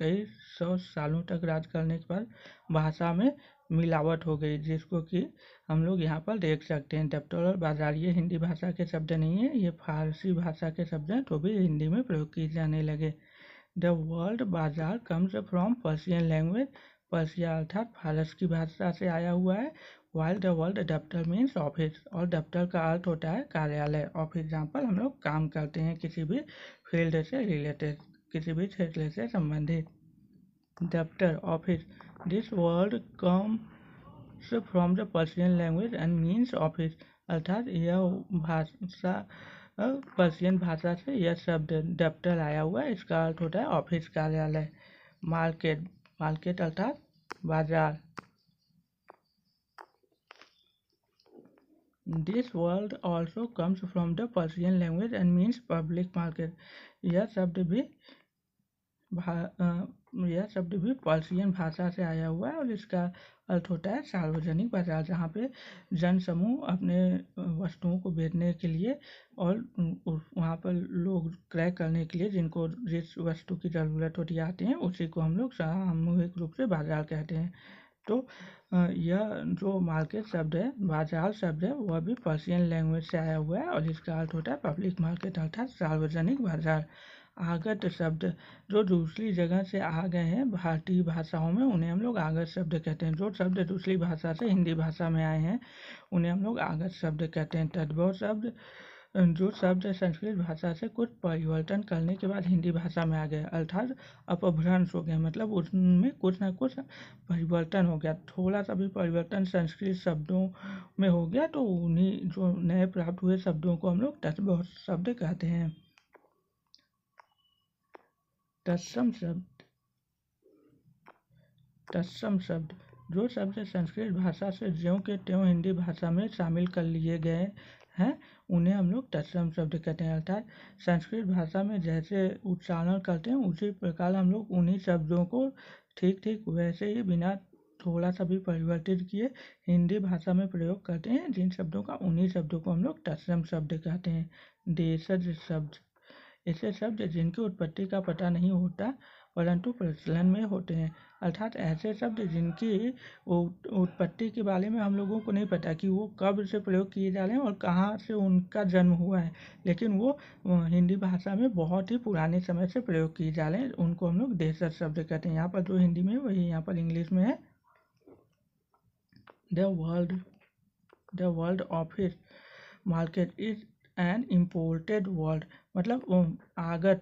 कई सौ सालों तक राज करने पर भाषा में मिलावट हो गई, जिसको कि हम लोग यहाँ पर देख सकते हैं। डेप्टर और बाजार ये हिंदी भाषा के शब्द नहीं है, ये फारसी भाषा के शब्द हैं, तो भी हिंदी में प्रयोग किए जाने लगे। द वर्ड बाजार comes from Persian language, Persia अर्थात फारस की भाषा से आया हुआ है। वाइल द वर्ड दफ्तर मीन्स ऑफिस, और दफ्तर का अर्थ होता है कार्यालय। ऑफ एग्जाम्पल हम लोग काम करते हैं किसी भी फील्ड से रिलेटेड, किसी भी क्षेत्र से संबंधित। दफ्तर office, this word comes from the Persian language and means office, अर्थात यह भाषा पर्शियन भाषा से यह शब्द दफ्तर आया हुआ है, इसका अर्थ होता है ऑफिस कार्यालय। मार्केट, मार्केट अर्थात बाजार। This word also comes from the Persian language and means public market. यह शब्द भी पर्शियन भाषा से आया हुआ है और इसका अर्थ होता है सार्वजनिक बाजार, जहाँ पे जन समूह अपने वस्तुओं को बेचने के लिए और वहाँ पर लोग क्रय करने के लिए जिनको जिस वस्तु की ज़रूरत होती आती है, उसी को हम लोग सामूहिक रूप से बाजार कहते हैं। तो यह जो मार्केट शब्द है, बाजार शब्द है, वह भी पर्शियन लैंग्वेज से आया हुआ है और इसका अर्थ होता है पब्लिक मार्केट अर्थात सार्वजनिक बाजार। आगत शब्द, जो दूसरी जगह से आ गए हैं भारतीय भाषाओं में, उन्हें हम लोग आगत शब्द कहते हैं। जो शब्द दूसरी भाषा से हिंदी भाषा में आए हैं उन्हें हम लोग आगत शब्द कहते हैं। तद्भव शब्द, जो शब्द संस्कृत भाषा से कुछ परिवर्तन करने के बाद हिंदी भाषा में आ गए, अर्थात अपभ्रंश हो गया, मतलब उसमें कुछ ना कुछ परिवर्तन हो गया, थोड़ा सा भी परिवर्तन संस्कृत शब्दों में हो गया, तो उन्हीं जो नए प्राप्त हुए शब्दों को हम लोग तद्भव शब्द कहते हैं। तत्सम शब्द, तत्सम शब्द, जो शब्द संस्कृत भाषा से ज्यों के त्यों हिंदी भाषा में शामिल कर लिए गए हैं, उन्हें हम लोग तत्सम शब्द कहते हैं। अर्थात संस्कृत भाषा में जैसे उच्चारण करते हैं उसी प्रकार हम लोग उन्हीं शब्दों को ठीक ठीक वैसे ही बिना थोड़ा सा भी परिवर्तित किए हिंदी भाषा में प्रयोग करते हैं। जिन शब्दों का, उन्हीं शब्दों को हम लोग तत्सम शब्द कहते हैं। देशज शब्द, ऐसे शब्द जिनकी उत्पत्ति का पता नहीं होता परंतु प्रचलन में होते हैं, अर्थात ऐसे शब्द जिनकी उत्पत्ति के बारे में हम लोगों को नहीं पता कि वो कब से प्रयोग किए जा रहे हैं और कहाँ से उनका जन्म हुआ है, लेकिन वो हिंदी भाषा में बहुत ही पुराने समय से प्रयोग किए जा रहे हैं, उनको हम लोग देशज शब्द कहते हैं। यहाँ पर जो हिंदी में है वही यहाँ पर इंग्लिश में है। The world office market is an imported word, मतलब आगत